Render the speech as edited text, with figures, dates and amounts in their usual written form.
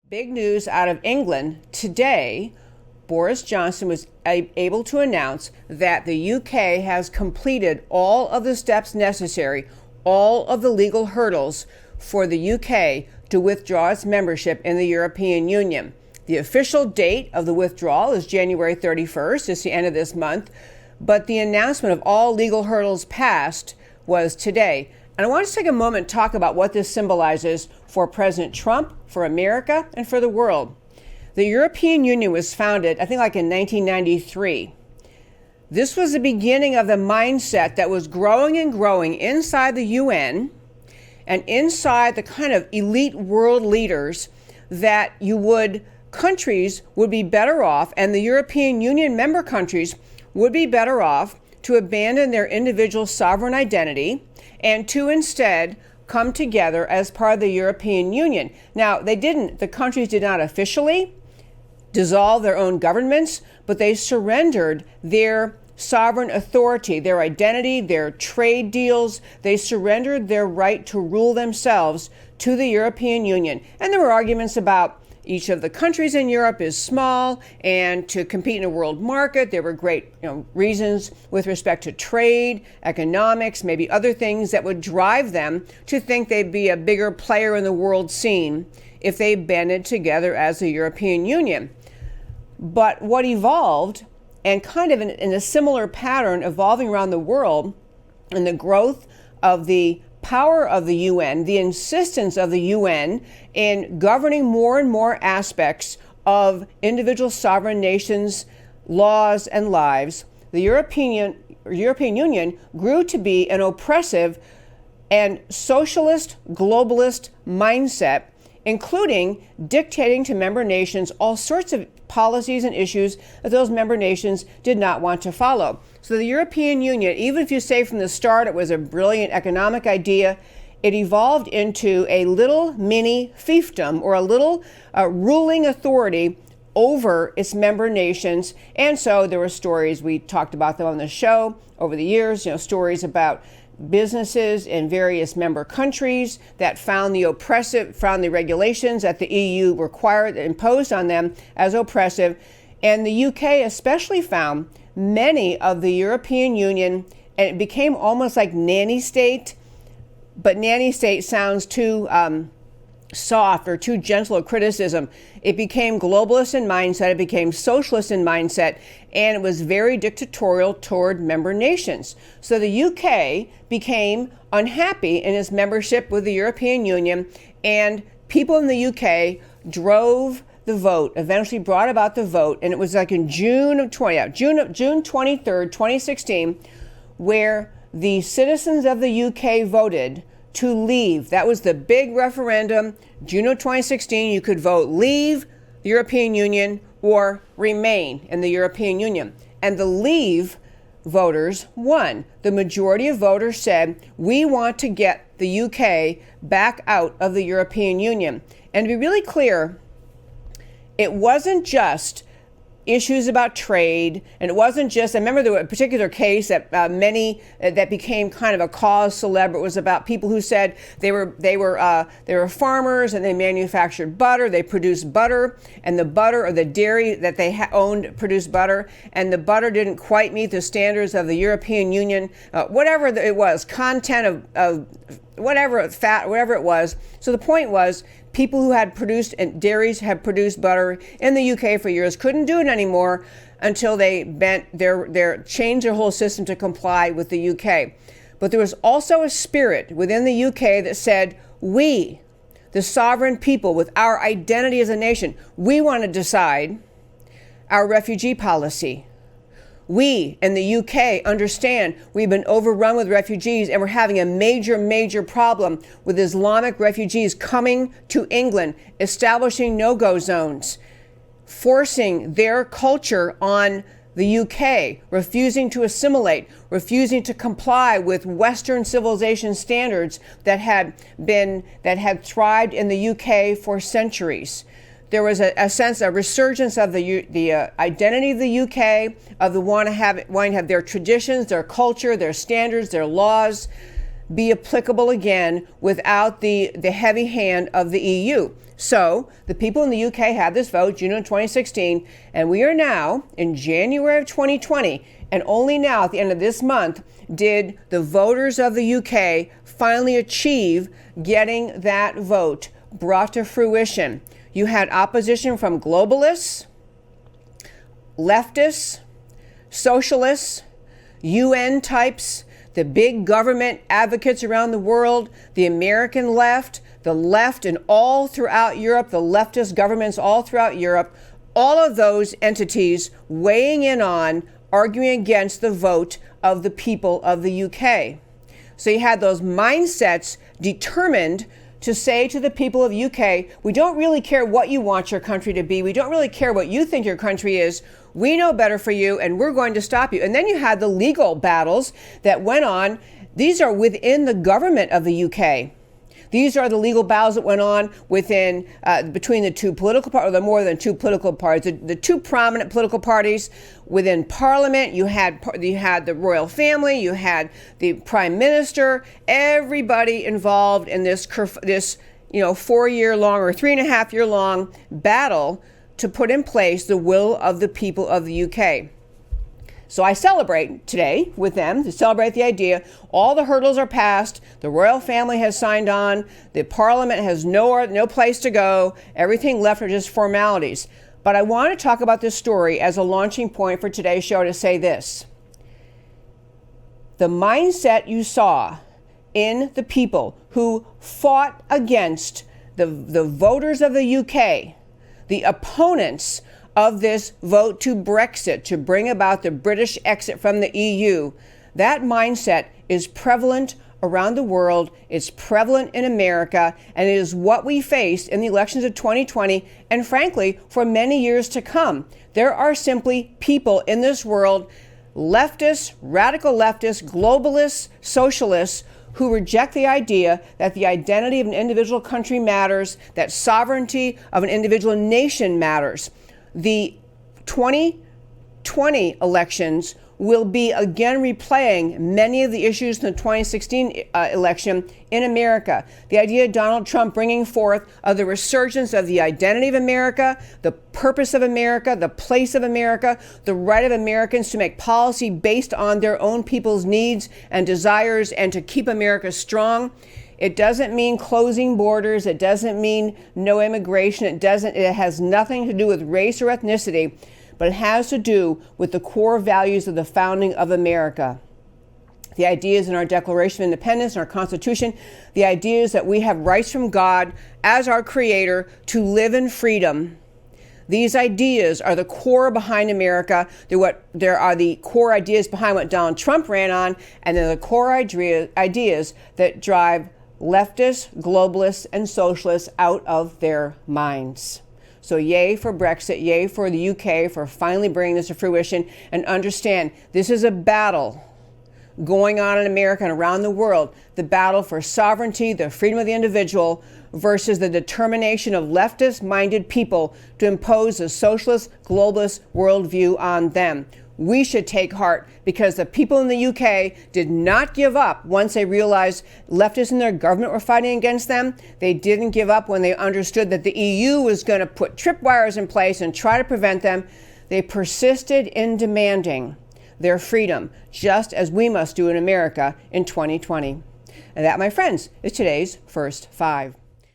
Big news out of England today. Boris Johnson was able to announce that the UK has completed all of the steps necessary, all of the legal hurdles for the UK to withdraw its membership in the European Union. The official date of the withdrawal is January 31st. It's the end of this month. But the announcement of all legal hurdles passed was today. And I want to take a moment and talk about what this symbolizes for President Trump, for America, and for the world. The European Union was founded, I think, like in 1993. This was the beginning of the mindset that was growing and growing inside the UN and inside the kind of elite world leaders that countries would be better off, and the European Union member countries would be better off to abandon their individual sovereign identity and to instead come together as part of the European Union. Now, the countries did not officially dissolve their own governments, but they surrendered their sovereign authority, their identity, their trade deals. They surrendered their right to rule themselves to the European Union. And there were arguments about each of the countries in Europe is small, and to compete in a world market, there were great reasons with respect to trade, economics, maybe other things that would drive them to think they'd be a bigger player in the world scene if they banded together as the European Union. But what evolved, and kind of in a similar pattern evolving around the world, and the growth of the power of the UN, the insistence of the UN in governing more and more aspects of individual sovereign nations' laws and lives, the European Union grew to be an oppressive and socialist, globalist mindset, including dictating to member nations all sorts of policies and issues that those member nations did not want to follow. So the European Union, even if you say from the start it was a brilliant economic idea, it evolved into a little mini fiefdom, or a little ruling authority over its member nations. And so there were stories, we talked about them on the show over the years, stories about businesses in various member countries that found the regulations that the EU imposed on them as oppressive. And the UK especially found many of the European Union, and it became almost like nanny state, but nanny state sounds too soft or too gentle a criticism. It became globalist in mindset, it became socialist in mindset, and it was very dictatorial toward member nations. So the UK became unhappy in its membership with the European Union, and people in the UK drove the vote, eventually brought about the vote, and it was like in June 23rd, 2016, where the citizens of the UK voted to leave. That was the big referendum. June of 2016, you could vote leave the European Union or remain in the European Union. And the leave voters won. The majority of voters said, we want to get the UK back out of the European Union. And to be really clear, it wasn't just issues about trade, and it wasn't just, I remember there was a particular case that that became kind of a cause célèbre. It was about people who said they were farmers and they manufactured butter, they produced butter, and the butter, or the dairy that they owned produced butter, and the butter didn't quite meet the standards of the European Union, whatever it was, content of whatever, fat, whatever it was. So the point was, people who had produced, and dairies have produced butter in the UK for years, couldn't do it anymore until they changed their whole system to comply with the UK. But there was also a spirit within the UK that said, we, the sovereign people with our identity as a nation, we want to decide our refugee policy. We in the UK understand we've been overrun with refugees, and we're having a major, major problem with Islamic refugees coming to England, establishing no-go zones, forcing their culture on the UK, refusing to assimilate, refusing to comply with Western civilization standards that had thrived in the UK for centuries. There was a resurgence of the identity of the UK, of the wanting to have their traditions, their culture, their standards, their laws. be applicable again without the heavy hand of the EU. So the people in the UK had this vote, June of 2016, and we are now in January of 2020, and only now at the end of this month did the voters of the UK finally achieve getting that vote brought to fruition. You had opposition from globalists, leftists, socialists, UN types, the big government advocates around the world, the American left, the left, and all throughout Europe, the leftist governments all throughout Europe, all of those entities weighing in on, arguing against the vote of the people of the UK. So you had those mindsets determined to say to the people of UK, we don't really care what you want your country to be. We don't really care what you think your country is. We know better for you, and we're going to stop you. And then you had the legal battles that went on. These are within the government of the UK. These are the legal battles that went on within between the two political parties, or more than two political parties, the two prominent political parties within Parliament. You had the royal family, you had the Prime Minister, everybody involved in this 4-year-long or 3.5-year-long battle to put in place the will of the people of the UK. So I celebrate today with them to celebrate the idea. All the hurdles are passed. The royal family has signed on. The parliament has no place to go. Everything left are just formalities. But I want to talk about this story as a launching point for today's show to say this. The mindset you saw in the people who fought against the voters of the UK, the opponents of this vote to Brexit, to bring about the British exit from the EU, that mindset is prevalent around the world. It's prevalent in America, and it is what we face in the elections of 2020, and frankly, for many years to come. There are simply people in this world, leftists, radical leftists, globalists, socialists, who reject the idea that the identity of an individual country matters, that sovereignty of an individual nation matters. The 2020 elections will be again replaying many of the issues in the 2016 election in America. The idea of Donald Trump bringing forth the resurgence of the identity of America, the purpose of America, the place of America, the right of Americans to make policy based on their own people's needs and desires and to keep America strong. It doesn't mean closing borders. It doesn't mean no immigration. It has nothing to do with race or ethnicity, but it has to do with the core values of the founding of America. The ideas in our Declaration of Independence and our Constitution, the ideas that we have rights from God as our Creator to live in freedom. These ideas are the core behind America. There are the core ideas behind what Donald Trump ran on, and they're the core ideas that drive leftists, globalists, and socialists out of their minds. So yay for Brexit, yay for the UK for finally bringing this to fruition, and understand this is a battle going on in America and around the world, the battle for sovereignty, the freedom of the individual, versus the determination of leftist-minded people to impose a socialist, globalist worldview on them. We should take heart because the people in the UK did not give up once they realized leftists in their government were fighting against them. They didn't give up when they understood that the EU was going to put tripwires in place and try to prevent them. They persisted in demanding their freedom, just as we must do in America in 2020. And that, my friends, is today's First Five.